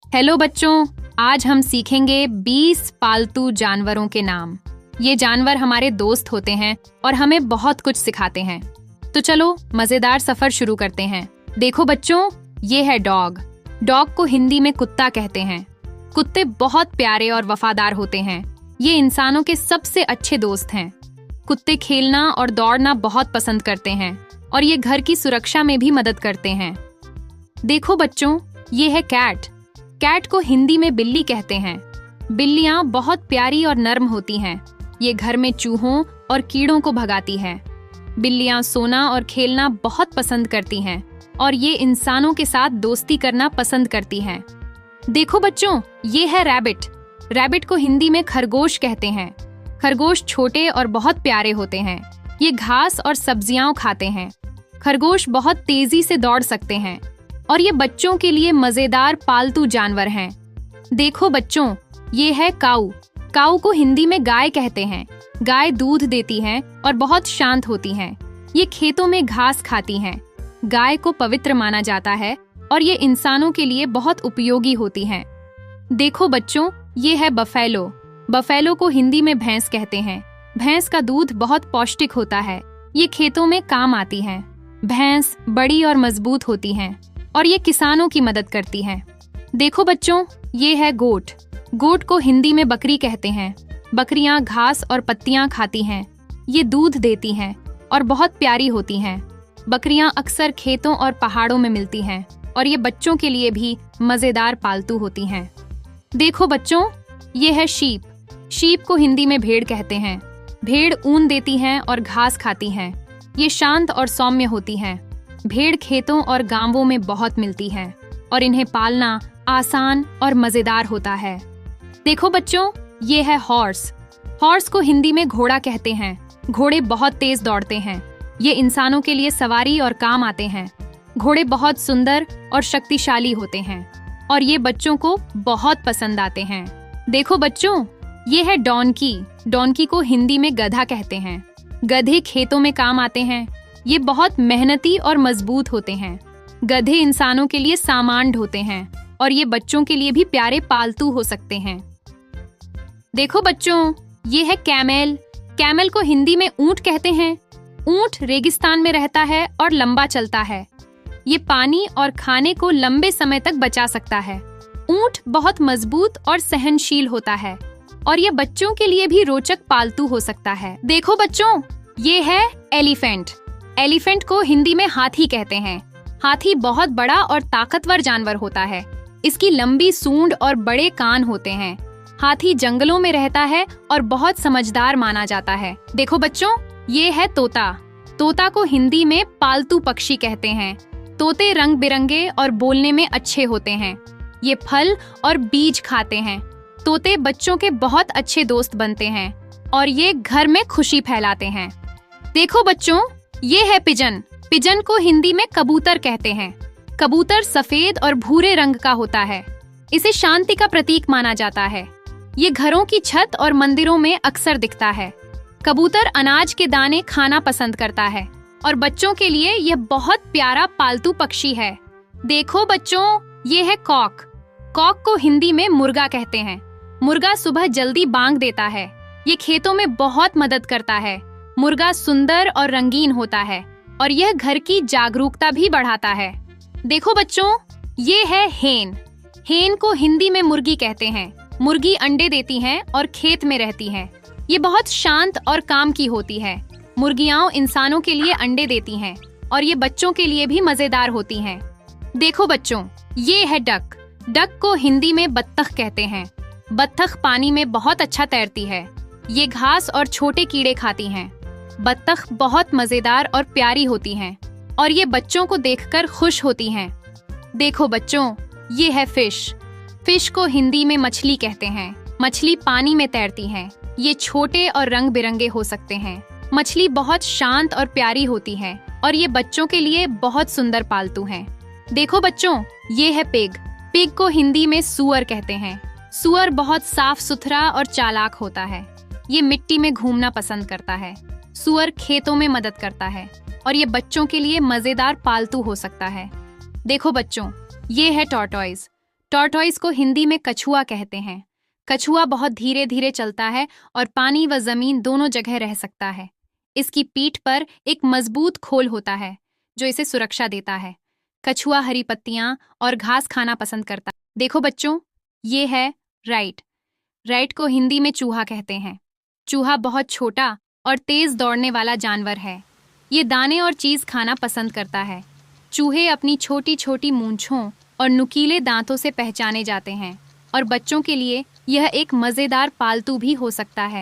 Hello बच्चों, आज हम सीखेंगे 20 पालतू जानवरों के नाम। ये जानवर हमारे दोस्त होते हैं और हमें बहुत कुछ सिखाते हैं। तो चलो मजेदार सफर शुरू करते हैं। देखो बच्चों, ये है डॉग। डॉग को हिंदी में कुत्ता कहते हैं। कुत्ते बहुत प्यारे और वफादार होते हैं। ये इंसानों के सबसे अच्छे दोस्त हैं। कुत्ते खेलना और दौड़ना बहुत पसंद करते हैं और ये घर की सुरक्षा में भी मदद करते हैं। देखो बच्चों, ये है कैट। कैट को हिंदी में बिल्ली कहते हैं। बिल्लियां बहुत प्यारी और नर्म होती हैं। ये घर में चूहों और कीड़ों को भगाती हैं। बिल्लियां सोना और खेलना बहुत पसंद करती हैं और ये इंसानों के साथ दोस्ती करना पसंद करती हैं। देखो बच्चों, ये है रैबिट। रैबिट को हिंदी में खरगोश कहते हैं। खरगोश छोटे और बहुत प्यारे होते हैं। ये घास और सब्जियां खाते हैं। खरगोश बहुत तेजी से दौड़ सकते हैं और ये बच्चों के लिए मजेदार पालतू जानवर हैं। देखो बच्चों, ये है काऊ। काऊ को हिंदी में गाय कहते हैं। गाय दूध देती हैं और बहुत शांत होती हैं। ये खेतों में घास खाती हैं। गाय को पवित्र माना जाता है और ये इंसानों के लिए बहुत उपयोगी होती हैं। देखो बच्चों, ये है बफेलो। बफेलो को हिंदी में भैंस कहते हैं। भैंस का दूध बहुत पौष्टिक होता है। ये खेतों में काम आती हैं। भैंस बड़ी और मजबूत होती हैं और ये किसानों की मदद करती हैं। देखो बच्चों, ये है गोट। गोट को हिंदी में बकरी कहते हैं। बकरियां घास और पत्तियां खाती हैं। ये दूध देती हैं और बहुत प्यारी होती हैं। बकरियां अक्सर खेतों और पहाड़ों में मिलती हैं और ये बच्चों के लिए भी मजेदार पालतू होती हैं। देखो बच्चों, ये है शीप। शीप को हिंदी में भेड़ कहते हैं। भेड़ ऊन देती हैं और घास खाती हैं। ये शांत और सौम्य होती हैं। भेड़ खेतों और गांवों में बहुत मिलती हैं और इन्हें पालना आसान और मजेदार होता है। देखो बच्चों, ये है हॉर्स। हॉर्स को हिंदी में घोड़ा कहते हैं। घोड़े बहुत तेज दौड़ते हैं। ये इंसानों के लिए सवारी और काम आते हैं। घोड़े बहुत सुंदर और शक्तिशाली होते हैं और ये बच्चों को बहुत पसंद आते हैं। देखो बच्चों, ये है डॉन्की। डॉन्की को हिंदी में गधा कहते हैं। गधे खेतों में काम आते हैं। ये बहुत मेहनती और मजबूत होते हैं। गधे इंसानों के लिए सामान ढोते हैं और ये बच्चों के लिए भी प्यारे पालतू हो सकते हैं। देखो बच्चों, ये है कैमल। कैमल को हिंदी में ऊंट कहते हैं। ऊंट रेगिस्तान में रहता है और लंबा चलता है। ये पानी और खाने को लंबे समय तक बचा सकता है। ऊंट बहुत मजबूत और सहनशील होता है और ये बच्चों के लिए भी रोचक पालतू हो सकता है। देखो बच्चों, ये है एलिफेंट। एलिफेंट को हिंदी में हाथी कहते हैं। हाथी बहुत बड़ा और ताकतवर जानवर होता है। इसकी लंबी सूंड और बड़े कान होते हैं। हाथी जंगलों में रहता है और बहुत समझदार माना जाता है। देखो बच्चों, ये है तोता। तोता को हिंदी में पालतू पक्षी कहते हैं। तोते रंग बिरंगे और बोलने में अच्छे होते हैं। ये फल और बीज खाते हैं। तोते बच्चों के बहुत अच्छे दोस्त बनते हैं और ये घर में खुशी फैलाते हैं। देखो बच्चों, ये है पिजन। पिजन को हिंदी में कबूतर कहते हैं। कबूतर सफेद और भूरे रंग का होता है। इसे शांति का प्रतीक माना जाता है। ये घरों की छत और मंदिरों में अक्सर दिखता है। कबूतर अनाज के दाने खाना पसंद करता है और बच्चों के लिए यह बहुत प्यारा पालतू पक्षी है। देखो बच्चों, ये है कॉक। कॉक को हिंदी में मुर्गा कहते हैं। मुर्गा सुबह जल्दी बांग देता है। ये खेतों में बहुत मदद करता है। मुर्गा सुंदर और रंगीन होता है और यह घर की जागरूकता भी बढ़ाता है। देखो बच्चों, ये है हेन। हेन को हिंदी में मुर्गी कहते हैं। मुर्गी अंडे देती हैं और खेत में रहती हैं। ये बहुत शांत और काम की होती है। मुर्गियां इंसानों के लिए अंडे देती हैं और ये बच्चों के लिए भी मजेदार होती हैं। देखो बच्चों, ये है डक। डक को हिंदी में बत्तख कहते हैं। बत्तख पानी में बहुत अच्छा तैरती है। ये घास और छोटे कीड़े खाती हैं। बत्तख बहुत मजेदार और प्यारी होती हैं और ये बच्चों को देखकर खुश होती हैं। देखो बच्चों, ये है फिश। फिश को हिंदी में मछली कहते हैं। मछली पानी में तैरती हैं। ये छोटे और रंग बिरंगे हो सकते हैं। मछली बहुत शांत और प्यारी होती है और ये बच्चों के लिए बहुत सुंदर पालतू हैं। देखो बच्चों, ये है पिग। पिग को हिंदी में सूअर कहते हैं। सूअर बहुत साफ सुथरा और चालाक होता है। ये मिट्टी में घूमना पसंद करता है। सूअर खेतों में मदद करता है और ये बच्चों के लिए मजेदार पालतू हो सकता है। देखो बच्चों, ये है टॉर्टॉइज। टॉर्टॉइस को हिंदी में कछुआ कहते हैं। कछुआ बहुत धीरे धीरे चलता है और पानी व जमीन दोनों जगह रह सकता है। इसकी पीठ पर एक मजबूत खोल होता है जो इसे सुरक्षा देता है। कछुआ हरी पत्तियां और घास खाना पसंद करता है। देखो बच्चों, ये है राइट। राइट को हिंदी में चूहा कहते हैं। चूहा बहुत छोटा और तेज दौड़ने वाला जानवर है। ये दाने और चीज खाना पसंद करता है। चूहे अपनी छोटी छोटी मूंछों और नुकीले दांतों से पहचाने जाते हैं और बच्चों के लिए यह एक मजेदार पालतू भी हो सकता है।